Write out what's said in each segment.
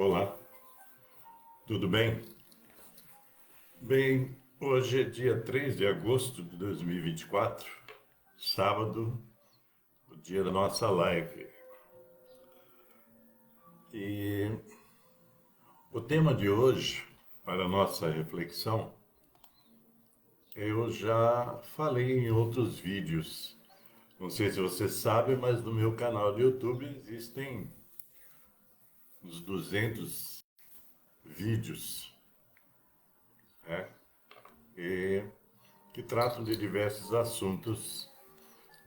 Olá, tudo bem? Bem, hoje é dia 3 de agosto de 2024, sábado, o dia da nossa live. E o tema de hoje, para a nossa reflexão, eu já falei em outros vídeos. Não sei se você sabe, mas no meu canal do YouTube existem uns 200 vídeos, né? E que tratam de diversos assuntos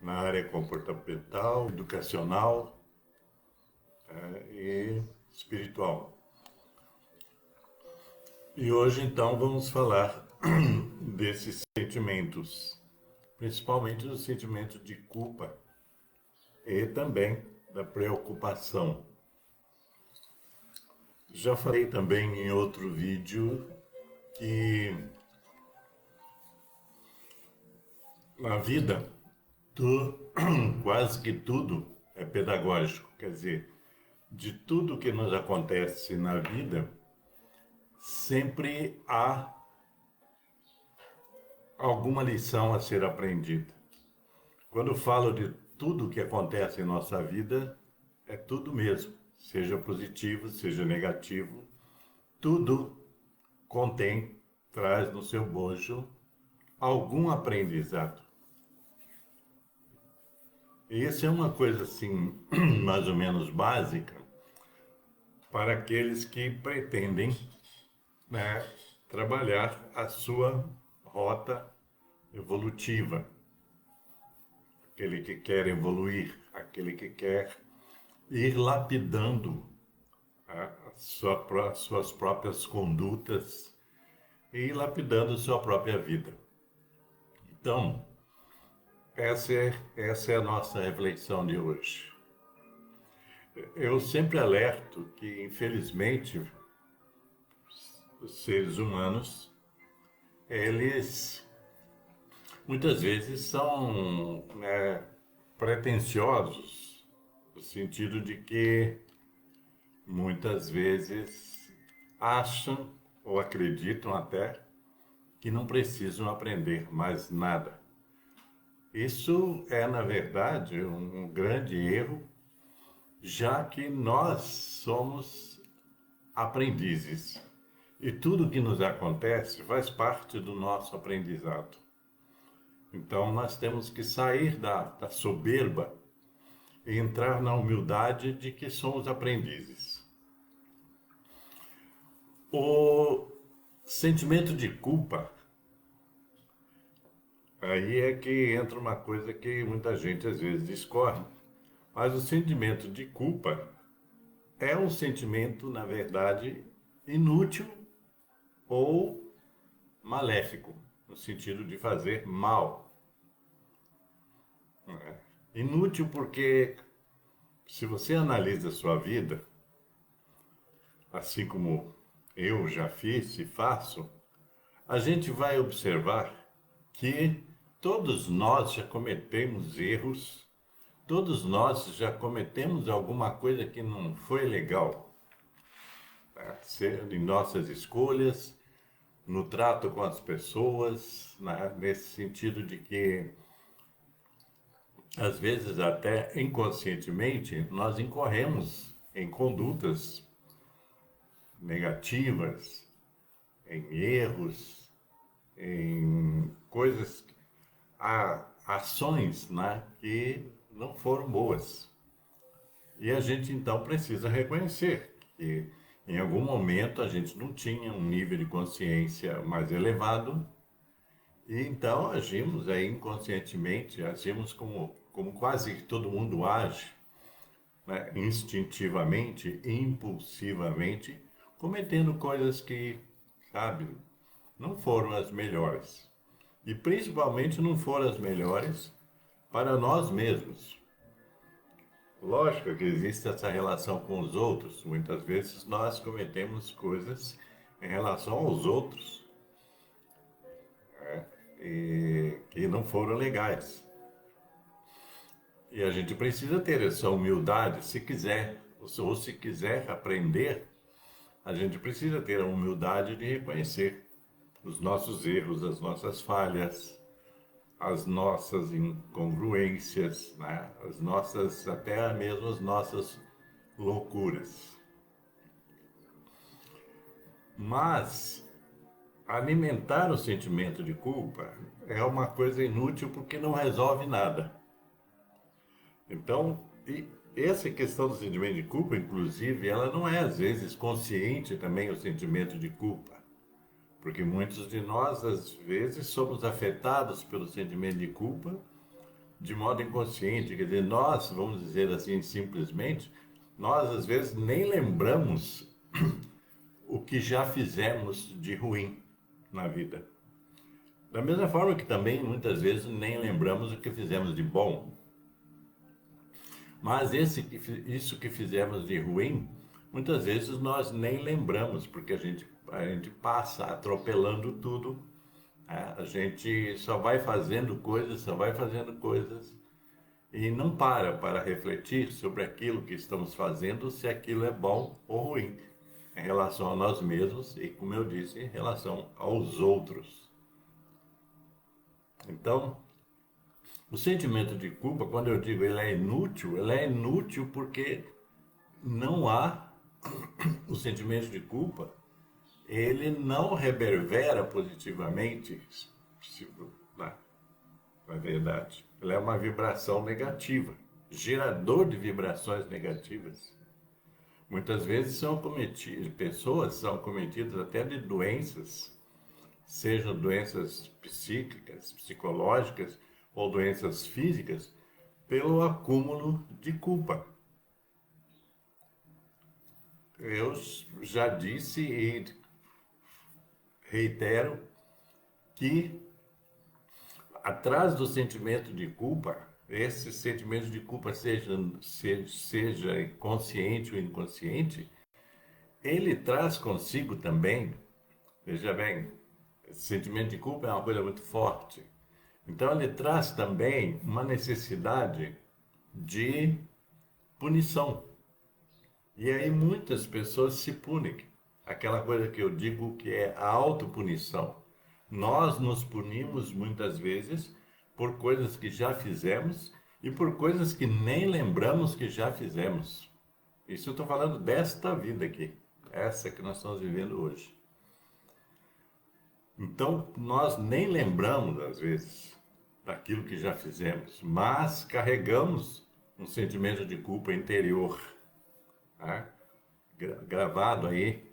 na área comportamental, educacional, e espiritual. E hoje então vamos falar desses sentimentos, principalmente do sentimento de culpa e também da preocupação. Já falei também em outro vídeo que na vida quase que tudo é pedagógico, quer dizer, de tudo que nos acontece na vida, sempre há alguma lição a ser aprendida. Quando eu falo de tudo que acontece em nossa vida, é tudo mesmo, seja positivo, seja negativo, tudo contém, traz no seu bojo algum aprendizado. E isso é uma coisa assim, mais ou menos básica, para aqueles que pretendem, né, trabalhar a sua rota evolutiva. Aquele que quer evoluir, aquele que quer ir lapidando as suas próprias condutas e ir lapidando sua própria vida. Então, essa é a nossa reflexão de hoje. Eu sempre alerto que, infelizmente, os seres humanos, eles muitas vezes são, pretensiosos, no sentido de que muitas vezes acham ou acreditam até que não precisam aprender mais nada. Isso é, na verdade, um grande erro, já que nós somos aprendizes e tudo que nos acontece faz parte do nosso aprendizado. Então, nós temos que sair da soberba e entrar na humildade de que somos aprendizes. O sentimento de culpa, aí é que entra uma coisa que muita gente às vezes discorda. Mas o sentimento de culpa é um sentimento, na verdade, inútil ou maléfico, no sentido de fazer mal. Inútil porque, se você analisa a sua vida, assim como eu já fiz e faço, a gente vai observar que todos nós já cometemos erros, todos nós já cometemos alguma coisa que não foi legal, tá? Seja em nossas escolhas, no trato com as pessoas, né? Nesse sentido de que, às vezes até inconscientemente, nós incorremos em condutas negativas, em erros, em coisas, ações, né, que não foram boas. E a gente então precisa reconhecer que em algum momento a gente não tinha um nível de consciência mais elevado e então agimos aí inconscientemente, agimos como quase todo mundo age, né, instintivamente, impulsivamente, cometendo coisas que, sabe, não foram as melhores. E principalmente não foram as melhores para nós mesmos. Lógico que existe essa relação com os outros. Muitas vezes nós cometemos coisas em relação aos outros, e que não foram legais. E a gente precisa ter essa humildade, se quiser, ou se quiser aprender, a gente precisa ter a humildade de reconhecer os nossos erros, as nossas falhas, as nossas incongruências, né? As nossas, até mesmo as nossas loucuras. Mas alimentar o sentimento de culpa é uma coisa inútil porque não resolve nada. Então, essa questão do sentimento de culpa, inclusive, ela não é às vezes consciente também o sentimento de culpa. Porque muitos de nós, às vezes, somos afetados pelo sentimento de culpa de modo inconsciente. Quer dizer, nós, vamos dizer assim, simplesmente, nós às vezes nem lembramos o que já fizemos de ruim na vida. Da mesma forma que também, muitas vezes, nem lembramos o que fizemos de bom. Mas isso que fizemos de ruim, muitas vezes nós nem lembramos, porque a gente passa atropelando tudo. A gente só vai fazendo coisas e não para refletir sobre aquilo que estamos fazendo, se aquilo é bom ou ruim, em relação a nós mesmos e, como eu disse, em relação aos outros. Então, o sentimento de culpa, quando eu digo ele é inútil porque não há o sentimento de culpa, ele não reverbera positivamente, se, na, na verdade. Ele é uma vibração negativa, gerador de vibrações negativas. Muitas vezes pessoas são cometidas até de doenças, sejam doenças psíquicas, psicológicas ou doenças físicas, pelo acúmulo de culpa. Eu já disse e reitero que atrás do sentimento de culpa, esse sentimento de culpa seja consciente ou inconsciente, ele traz consigo também, veja bem, esse sentimento de culpa é uma coisa muito forte. Então ele traz também uma necessidade de punição. E aí muitas pessoas se punem. Aquela coisa que eu digo que é a autopunição. Nós nos punimos muitas vezes por coisas que já fizemos e por coisas que nem lembramos que já fizemos. Isso eu estou falando desta vida aqui, essa que nós estamos vivendo hoje. Então, nós nem lembramos, às vezes, daquilo que já fizemos, mas carregamos um sentimento de culpa interior, tá? Gravado aí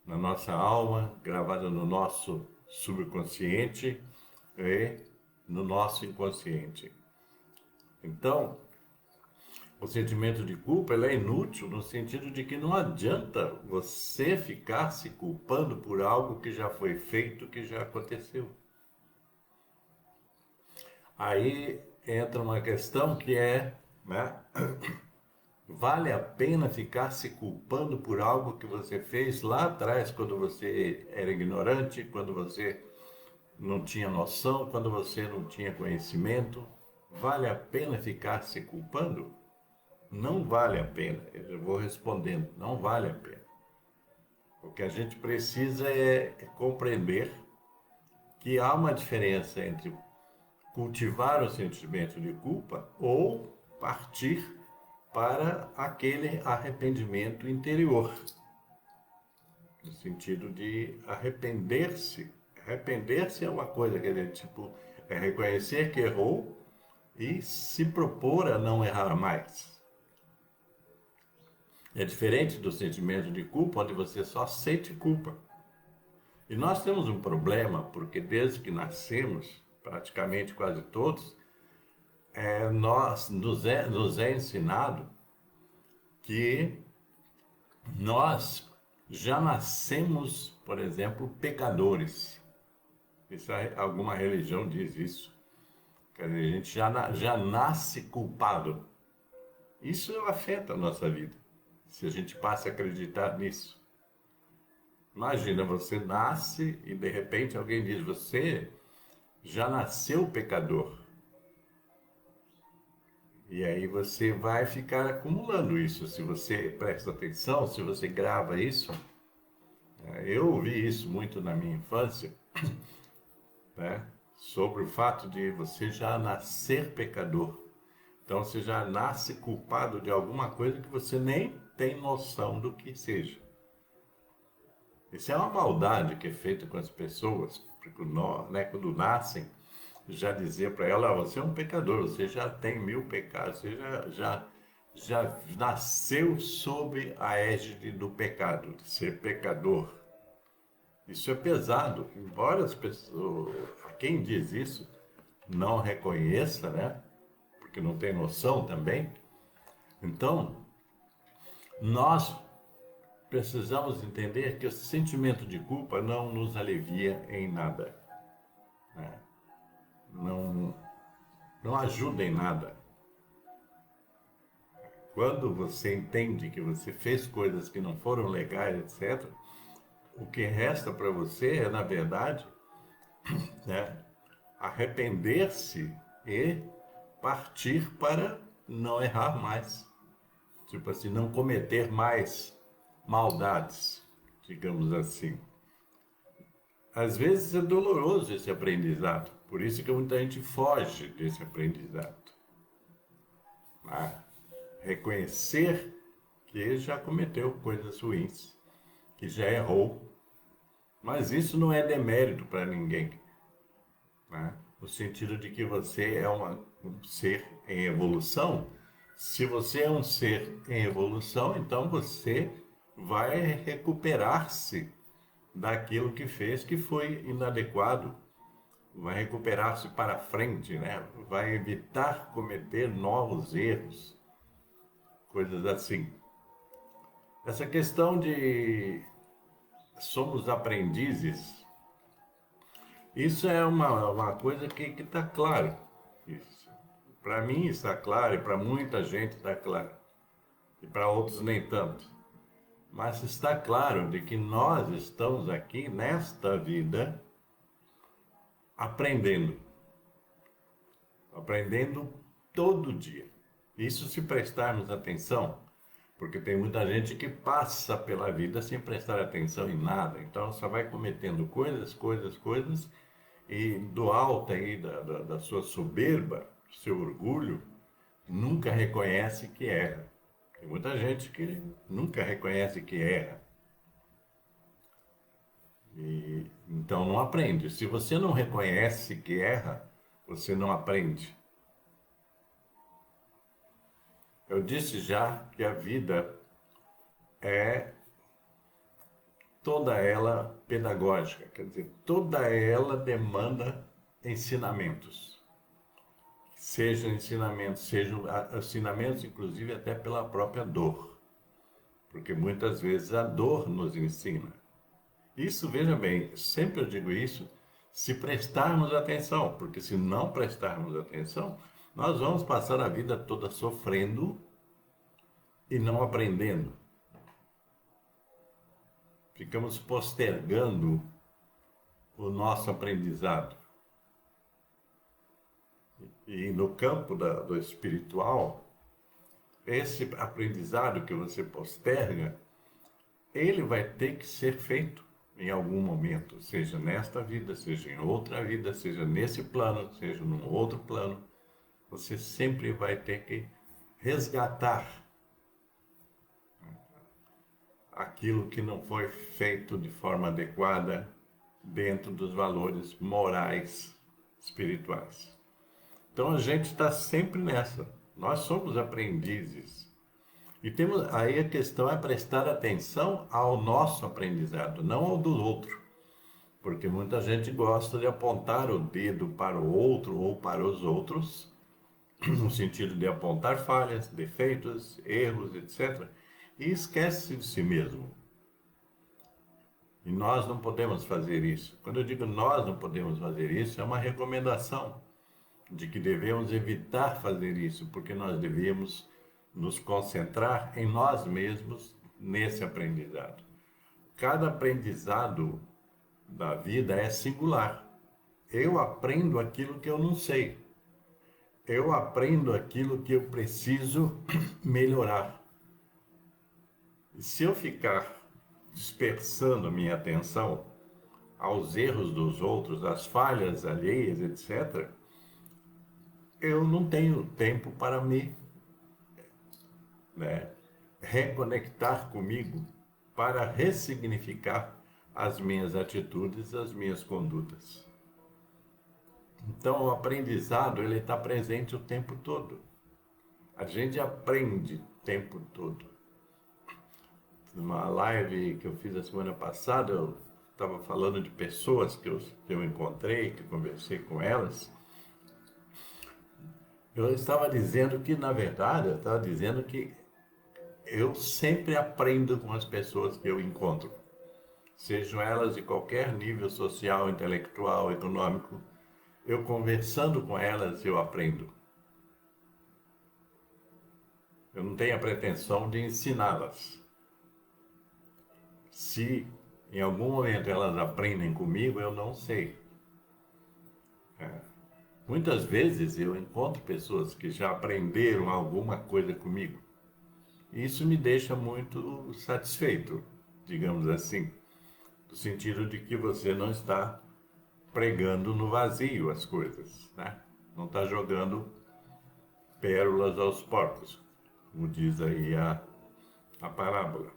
na nossa alma, gravado no nosso subconsciente e no nosso inconsciente. Então, o sentimento de culpa ele é inútil no sentido de que não adianta você ficar se culpando por algo que já foi feito, que já aconteceu. Aí entra uma questão que é, né, vale a pena ficar se culpando por algo que você fez lá atrás, quando você era ignorante, quando você não tinha noção, quando você não tinha conhecimento? Vale a pena ficar se culpando? Não vale a pena. Eu vou respondendo, não vale a pena. O que a gente precisa é compreender que há uma diferença entre cultivar o sentimento de culpa ou partir para aquele arrependimento interior, no sentido de arrepender-se. Arrepender-se é uma coisa, quer dizer, tipo, é reconhecer que errou e se propor a não errar mais. É diferente do sentimento de culpa, onde você só sente culpa. E nós temos um problema, porque desde que nascemos, praticamente quase todos, nos é ensinado que nós já nascemos, por exemplo, pecadores. Alguma religião diz isso. Quer dizer, a gente já nasce culpado. Isso afeta a nossa vida, se a gente passa a acreditar nisso. Imagina, você nasce e de repente alguém diz, você já nasceu pecador. E aí você vai ficar acumulando isso. Se você presta atenção, se você grava isso, Eu ouvi isso muito na minha infância, né? Sobre o fato de você já nascer pecador. Então você já nasce culpado de alguma coisa que você nem tem noção do que seja. Isso é uma maldade que é feita com as pessoas, porque nós, né, quando nascem, já dizer para ela, você é um pecador, você já tem 1000 pecados, você já nasceu sob a égide do pecado, de ser pecador. Isso é pesado, embora as pessoas, quem diz isso não reconheça, né? Porque não tem noção também. Então, nós precisamos entender que o sentimento de culpa não nos alivia em nada, né? Não, não ajuda em nada. Quando você entende que você fez coisas que não foram legais, etc., o que resta para você é, na verdade, né, arrepender-se e partir para não errar mais. Tipo assim, não cometer mais maldades, digamos assim. Às vezes é doloroso esse aprendizado, por isso que muita gente foge desse aprendizado. Ah, reconhecer que já cometeu coisas ruins, que já errou, mas isso não é demérito para ninguém, né? No sentido de que você é um ser em evolução. Se você é um ser em evolução, então você vai recuperar-se daquilo que fez que foi inadequado, vai recuperar-se para frente, né? Vai evitar cometer novos erros, coisas assim. Essa questão de somos aprendizes, isso é uma coisa que está claro. Isso. Para mim está claro e para muita gente está claro. E para outros nem tanto. Mas está claro de que nós estamos aqui nesta vida aprendendo. Aprendendo todo dia. Isso se prestarmos atenção, porque tem muita gente que passa pela vida sem prestar atenção em nada. Então só vai cometendo coisas, e do alto aí da sua soberba, do seu orgulho, nunca reconhece que erra. Tem muita gente que nunca reconhece que erra. E, então não aprende. Se você não reconhece que erra, você não aprende. Eu disse já que a vida é toda ela pedagógica, quer dizer, toda ela demanda ensinamentos. Sejam ensinamentos, inclusive até pela própria dor, porque muitas vezes a dor nos ensina. Isso, veja bem, sempre eu digo isso, se prestarmos atenção, porque se não prestarmos atenção, nós vamos passar a vida toda sofrendo e não aprendendo. Ficamos postergando o nosso aprendizado. E no campo do espiritual, esse aprendizado que você posterga, ele vai ter que ser feito em algum momento, seja nesta vida, seja em outra vida, seja nesse plano, seja num outro plano. Você sempre vai ter que resgatar aquilo que não foi feito de forma adequada dentro dos valores morais espirituais. Então a gente está sempre nessa. Nós somos aprendizes. E temos aí a questão é prestar atenção ao nosso aprendizado, não ao do outro. Porque muita gente gosta de apontar o dedo para o outro ou para os outros, no sentido de apontar falhas, defeitos, erros, etc. E esquece de si mesmo. E nós não podemos fazer isso. Quando eu digo nós não podemos fazer isso, é uma recomendação de que devemos evitar fazer isso, porque nós devemos nos concentrar em nós mesmos nesse aprendizado. Cada aprendizado da vida é singular. Eu aprendo aquilo que eu não sei. Eu aprendo aquilo que eu preciso melhorar. E se eu ficar dispersando minha atenção aos erros dos outros, às falhas alheias, etc., eu não tenho tempo para me, né, reconectar comigo, para ressignificar as minhas atitudes, as minhas condutas. Então, o aprendizado ele está presente o tempo todo. A gente aprende o tempo todo. Numa live que eu fiz a semana passada, eu estava falando de pessoas que eu encontrei, que conversei com elas. Eu estava dizendo que, na verdade, eu estava dizendo que eu sempre aprendo com as pessoas que eu encontro. Sejam elas de qualquer nível social, intelectual, econômico. Eu conversando com elas, eu aprendo. Eu não tenho a pretensão de ensiná-las. Se em algum momento elas aprendem comigo, eu não sei. Muitas vezes eu encontro pessoas que já aprenderam alguma coisa comigo. Isso me deixa muito satisfeito, digamos assim, no sentido de que você não está pregando no vazio as coisas, né? Não está jogando pérolas aos porcos, como diz aí a parábola.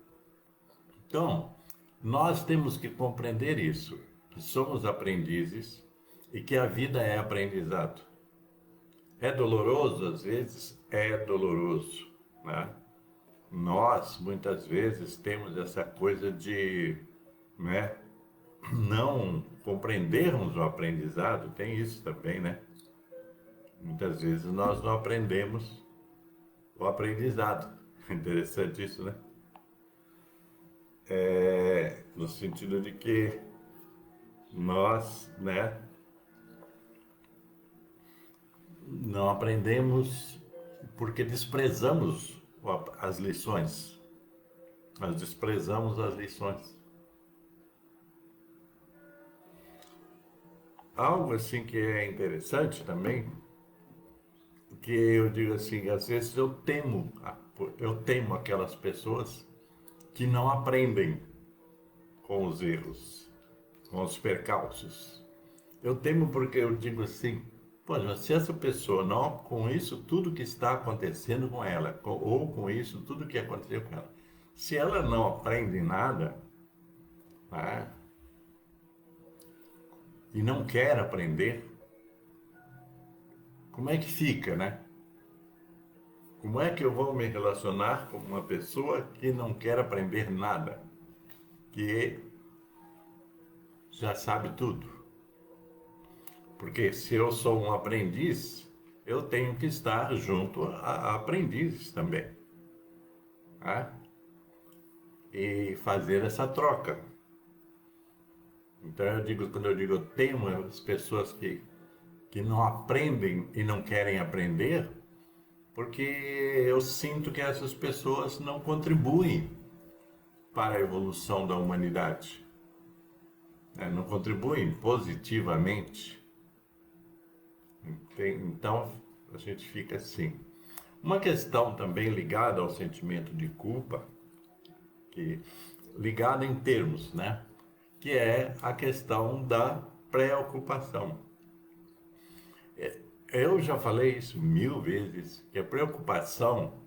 Então, nós temos que compreender isso, que somos aprendizes e que a vida é aprendizado. É doloroso, às vezes? É doloroso, né? Nós, muitas vezes, temos essa coisa de, né, não compreendermos o aprendizado, tem isso também, né? Muitas vezes nós não aprendemos o aprendizado. Interessante isso, né? No sentido de que nós, né, não aprendemos porque desprezamos as lições. Nós desprezamos as lições. Algo assim que é interessante também, que eu digo assim, às vezes eu temo aquelas pessoas que não aprendem com os erros, com os percalços. Eu temo porque eu digo assim, pô, mas se essa pessoa não, com isso tudo que está acontecendo com ela, ou com isso tudo que aconteceu com ela, se ela não aprende nada, né, e não quer aprender, como é que fica, né? Como é que eu vou me relacionar com uma pessoa que não quer aprender nada, que já sabe tudo? Porque se eu sou um aprendiz, eu tenho que estar junto a aprendizes também, né? E fazer essa troca. Então quando eu digo eu temo as pessoas que não aprendem e não querem aprender, porque eu sinto que essas pessoas não contribuem para a evolução da humanidade, né? Não contribuem positivamente. Então a gente fica assim. Uma questão também ligada ao sentimento de culpa, que ligada em termos, né? Que é a questão da preocupação. Eu já falei isso 1000 vezes, que a preocupação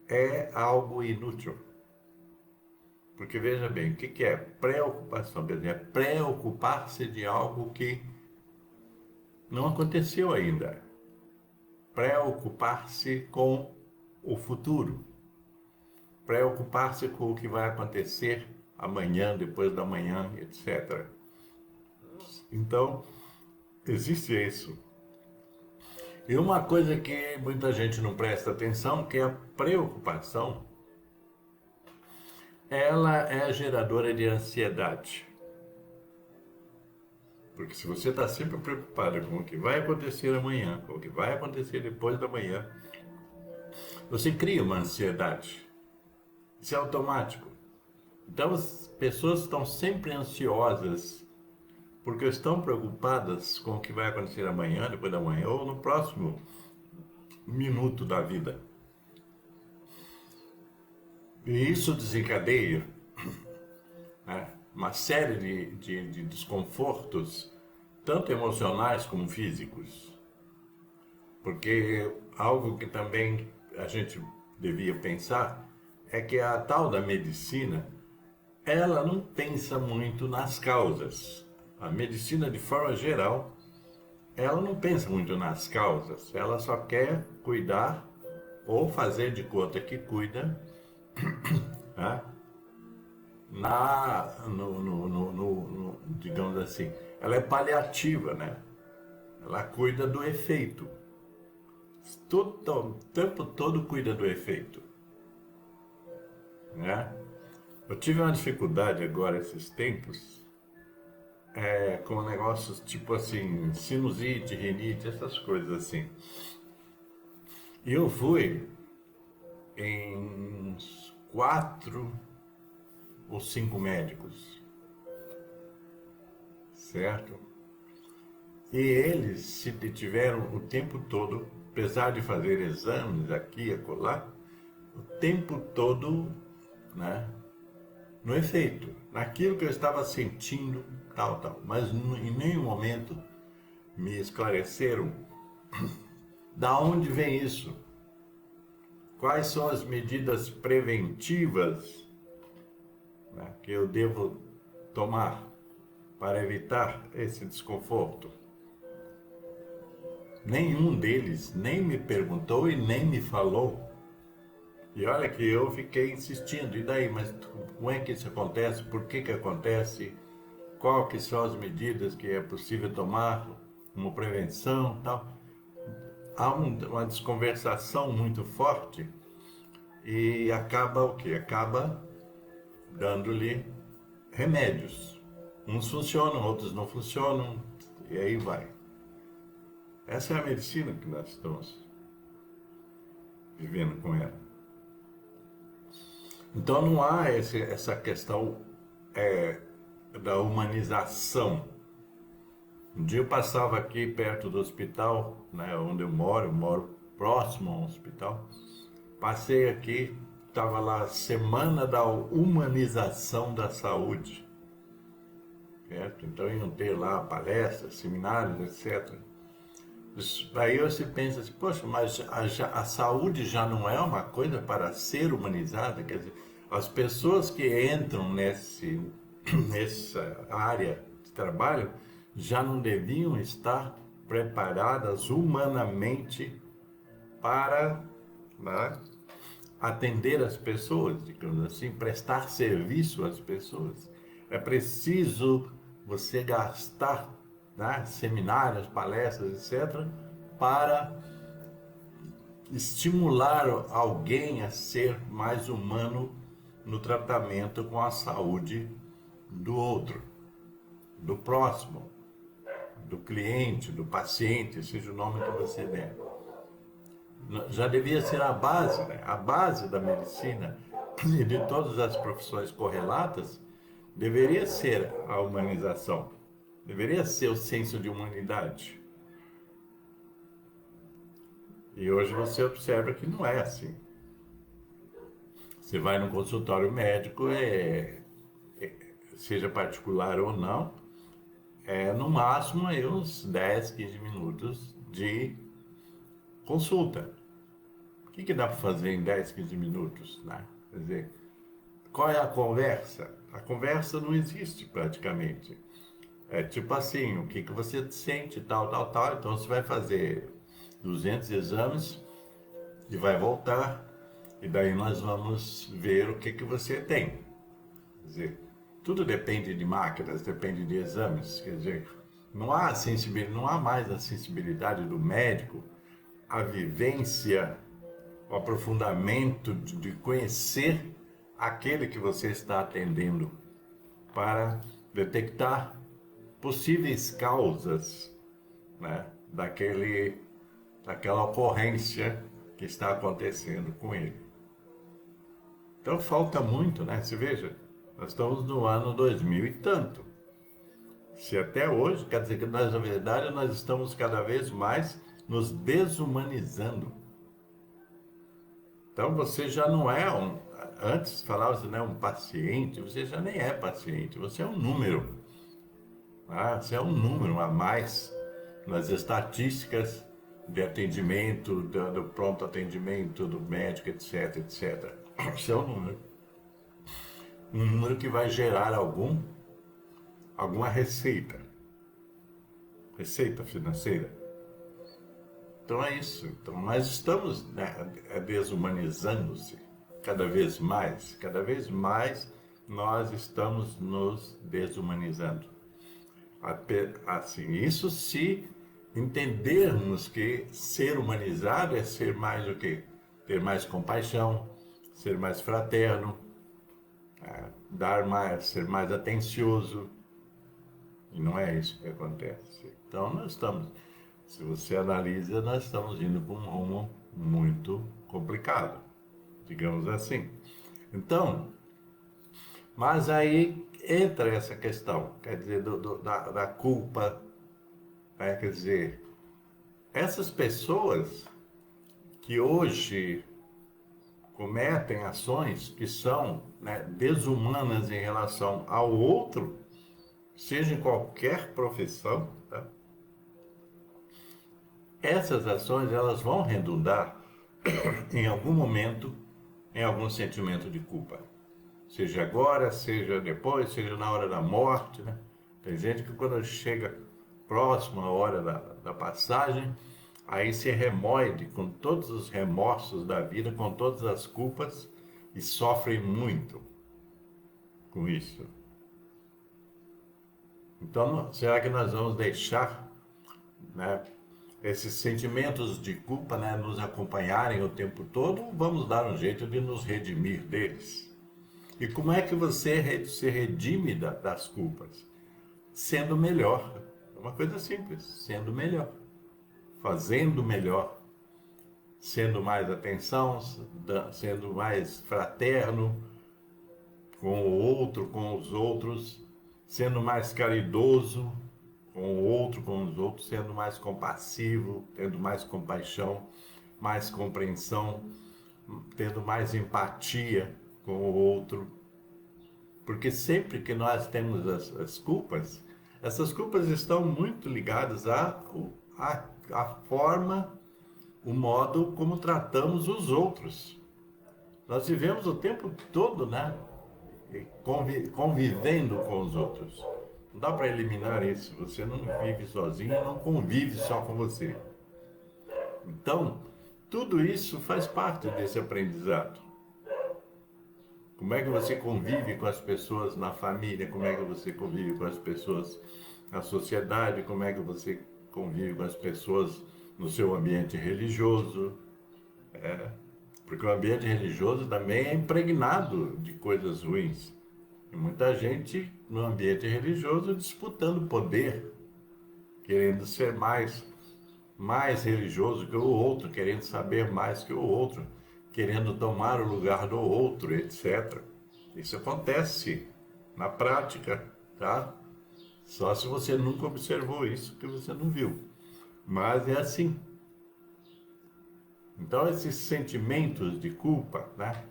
é algo inútil. Porque veja bem, o que é preocupação? Quer dizer, é preocupar-se de algo que não aconteceu ainda. Preocupar-se com o futuro. Preocupar-se com o que vai acontecer amanhã, depois da manhã, etc. Então, existe isso. E uma coisa que muita gente não presta atenção, que é a preocupação, ela é geradora de ansiedade. Porque se você está sempre preocupado com o que vai acontecer amanhã, com o que vai acontecer depois da manhã, você cria uma ansiedade. Isso é automático. Então as pessoas estão sempre ansiosas porque estão preocupadas com o que vai acontecer amanhã, depois da manhã ou no próximo minuto da vida. E isso desencadeia né? Uma série de desconfortos, tanto emocionais como físicos. Porque algo que também a gente devia pensar é que a tal da medicina, ela não pensa muito nas causas. A medicina, de forma geral, ela não pensa muito nas causas. Ela só quer cuidar ou fazer de conta que cuida, né? Digamos assim, ela é paliativa, né? Ela cuida do efeito. O tempo todo cuida do efeito, né? Eu tive uma dificuldade agora esses tempos com negócios tipo assim, sinusite, rinite, essas coisas assim. E eu fui em uns 4 ou 5 médicos, certo? E eles se tiveram o tempo todo, apesar de fazer exames aqui e acolá, o tempo todo, né, no efeito, naquilo que eu estava sentindo, tal, tal. Mas em nenhum momento me esclareceram da onde vem isso, quais são as medidas preventivas, né, que eu devo tomar para evitar esse desconforto. Nenhum deles nem me perguntou e nem me falou. E olha que eu fiquei insistindo, e daí, mas como é que isso acontece? Por que acontece? Qual que são as medidas que é possível tomar como prevenção, tal? Há uma desconversação muito forte e acaba o quê? Acaba dando-lhe remédios. Uns funcionam, outros não funcionam, e aí vai. Essa é a medicina que nós estamos vivendo com ela. Então não há essa questão da humanização. Um dia eu passava aqui perto do hospital, né, onde eu moro próximo a um hospital. Passei aqui, estava lá Semana da Humanização da Saúde, certo? Então iam ter lá palestras, seminários, etc. Aí você pensa assim, poxa, mas a saúde já não é uma coisa para ser humanizada? Quer dizer, as pessoas que entram nessa área de trabalho já não deviam estar preparadas humanamente para, né, atender as pessoas, digamos assim, prestar serviço às pessoas. É preciso você gastar, né, seminários, palestras, etc., para estimular alguém a ser mais humano no tratamento com a saúde do outro, do próximo, do cliente, do paciente, seja o nome que você der. Já devia ser a base, né? A base da medicina e de todas as profissões correlatas deveria ser a humanização, deveria ser o senso de humanidade. E hoje você observa que não é assim. Você vai no consultório médico, seja particular ou não, no máximo aí uns 10, 15 minutos de consulta. O que dá para fazer em 10, 15 minutos, né? Quer dizer, qual é a conversa? A conversa não existe praticamente. É tipo assim, o que você sente, tal, tal, tal. Então você vai fazer 200 exames e vai voltar. E daí nós vamos ver o que você tem. Quer dizer, tudo depende de máquinas, depende de exames. Quer dizer, não há mais a sensibilidade do médico, a vivência, o aprofundamento de conhecer aquele que você está atendendo para detectar possíveis causas, né, daquela ocorrência que está acontecendo com ele. Então falta muito, né? Se veja, nós estamos no ano 2000 e tanto. Se até hoje, quer dizer que nós, na verdade, nós estamos cada vez mais nos desumanizando. Então você já não é antes falava-se, né, um paciente, você já nem é paciente, você é um número. Você é um número a mais nas estatísticas de atendimento, do pronto atendimento, do médico, etc, etc. Você é um número que vai gerar alguma receita financeira. Então é isso. Então nós estamos, né, desumanizando-se cada vez mais nós estamos nos desumanizando. Assim, isso se entendermos que ser humanizado é ser mais o quê? Ter mais compaixão, ser mais fraterno, dar mais, ser mais atencioso. E não é isso que acontece. Então nós estamos, se você analisa, nós estamos indo para um rumo muito complicado, digamos assim. Então, mas aí entra essa questão, quer dizer, da culpa, né? Quer dizer, essas pessoas que hoje cometem ações que são, né, desumanas em relação ao outro, seja em qualquer profissão, tá? Essas ações elas vão redundar em algum momento em algum sentimento de culpa. Seja agora, seja depois, seja na hora da morte, né? Tem gente que quando chega próximo à hora da passagem, aí se remoe com todos os remorsos da vida, com todas as culpas e sofre muito com isso. Então, será que nós vamos deixar, né, esses sentimentos de culpa, né, nos acompanharem o tempo todo, ou vamos dar um jeito de nos redimir deles? E como é que você se redime das culpas? Sendo melhor. É uma coisa simples, sendo melhor. Fazendo melhor. Sendo mais atenção, sendo mais fraterno com o outro, com os outros, sendo mais caridoso com o outro, com os outros, sendo mais compassivo, tendo mais compaixão, mais compreensão, tendo mais empatia com o outro. Porque sempre que nós temos as culpas, essas culpas estão muito ligadas à forma, o modo como tratamos os outros. Nós vivemos o tempo todo, né, convivendo com os outros. Não dá para eliminar isso. Você não vive sozinho, não convive só com você. Então, tudo isso faz parte desse aprendizado. Como é que você convive com as pessoas na família? Como é que você convive com as pessoas na sociedade? Como é que você convive com as pessoas no seu ambiente religioso? Porque o ambiente religioso também é impregnado de coisas ruins. E muita gente no ambiente religioso disputando poder, querendo ser mais religioso que o outro, querendo saber mais que o outro, querendo tomar o lugar do outro, etc. Isso acontece na prática, tá? Só se você nunca observou isso que você não viu. Mas é assim. Então esses sentimentos de culpa, né?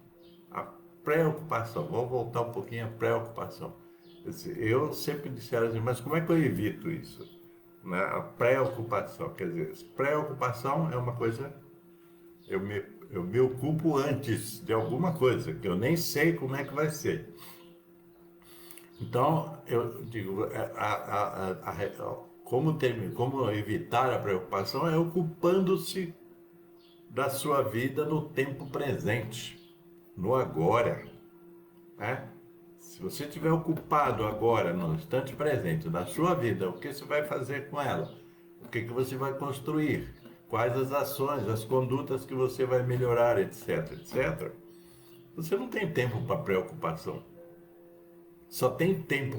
A preocupação, vou voltar um pouquinho à preocupação. Eu sempre disseram assim, mas como é que eu evito isso? Né? A preocupação, quer dizer, preocupação é uma coisa, eu me ocupo antes de alguma coisa, que eu nem sei como é que vai ser. Então, eu digo, como evitar a preocupação é ocupando-se da sua vida no tempo presente, no agora, né? Se você estiver ocupado agora, no instante presente da sua vida, o que você vai fazer com ela? O que você vai construir? Quais as ações, as condutas que você vai melhorar, etc, etc. Você não tem tempo para preocupação. Só tem tempo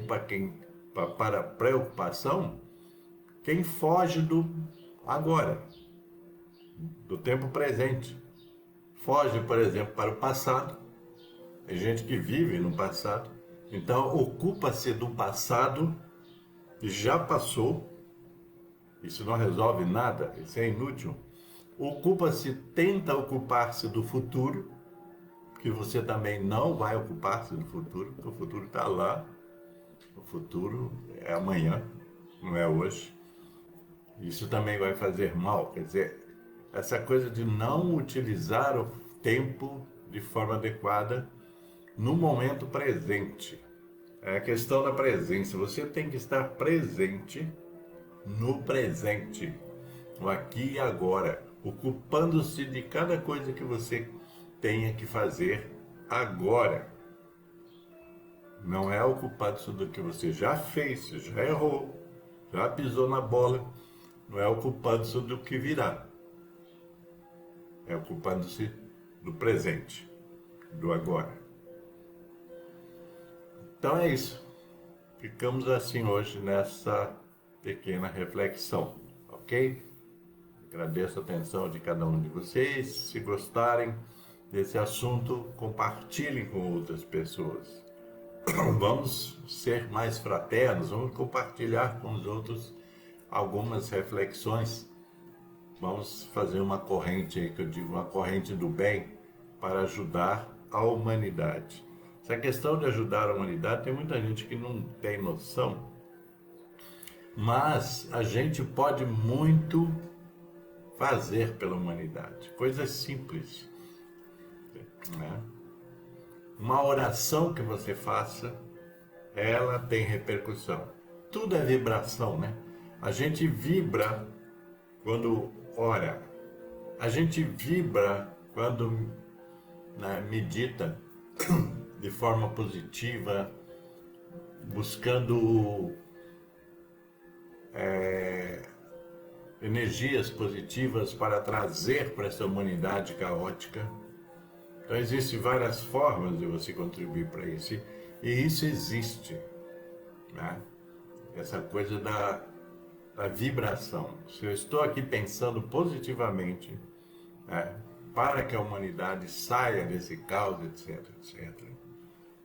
para preocupação quem foge do agora, do tempo presente. Foge, por exemplo, para o passado. Tem gente que vive no passado. Então, ocupa-se do passado que já passou. Isso não resolve nada, isso é inútil. Tenta ocupar-se do futuro, que você também não vai ocupar-se do futuro, porque o futuro está lá, o futuro é amanhã, não é hoje. Isso também vai fazer mal, quer dizer, essa coisa de não utilizar o tempo de forma adequada no momento presente. É a questão da presença. Você tem que estar presente no presente, no aqui e agora, ocupando-se de cada coisa que você tenha que fazer agora. Não é ocupando-se do que você já fez, você já errou, já pisou na bola. Não é ocupando-se do que virá. É ocupando-se do presente, do agora. Então é isso. Ficamos assim hoje nessa pequena reflexão, ok? Agradeço a atenção de cada um de vocês. Se gostarem desse assunto, compartilhem com outras pessoas. Vamos ser mais fraternos, vamos compartilhar com os outros algumas reflexões. Vamos fazer uma corrente, que eu digo, uma corrente do bem para ajudar a humanidade. Essa questão de ajudar a humanidade, tem muita gente que não tem noção, mas a gente pode muito fazer pela humanidade. Coisas simples, né? Uma oração que você faça, ela tem repercussão. Tudo é vibração, né? A gente vibra quando ora. A gente vibra quando, né, medita de forma positiva, buscando energias positivas para trazer para essa humanidade caótica. Então existem várias formas de você contribuir para isso. E isso existe, né? Essa coisa da vibração. Se eu estou aqui pensando positivamente, né, para que a humanidade saia desse caos, etc, etc,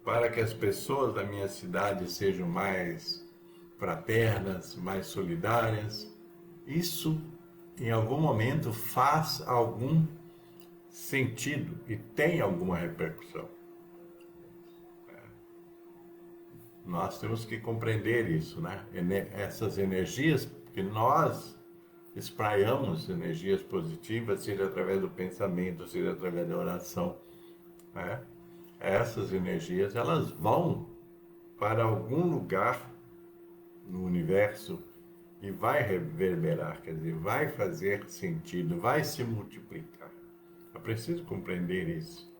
para que as pessoas da minha cidade sejam mais fraternas, mais solidárias, isso em algum momento faz algum sentido e tem alguma repercussão. Nós temos que compreender isso, né? Essas energias que nós espraiamos, energias positivas, seja através do pensamento, seja através da oração, né? Essas energias, elas vão para algum lugar no universo e vai reverberar, quer dizer, vai fazer sentido, vai se multiplicar. É preciso compreender isso.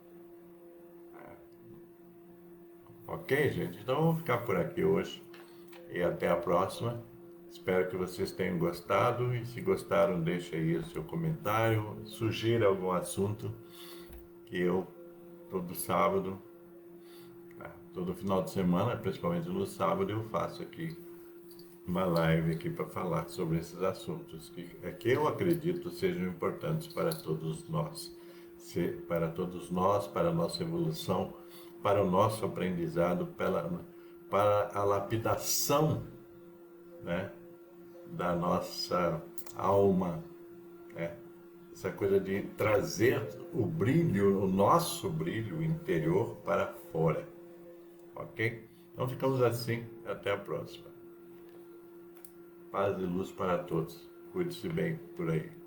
Ok, gente? Então vamos ficar por aqui hoje e até a próxima. Espero que vocês tenham gostado e se gostaram, deixe aí o seu comentário, sugira algum assunto que eu, todo sábado, todo final de semana, principalmente no sábado, eu faço aqui uma live aqui para falar sobre esses assuntos que eu acredito sejam importantes para todos nós. Para a nossa evolução, para o nosso aprendizado, para a lapidação, né, da nossa alma, né? Essa coisa de trazer o brilho, o nosso brilho interior para fora, ok? Então ficamos assim, até a próxima. Paz e luz para todos. Cuide-se bem por aí.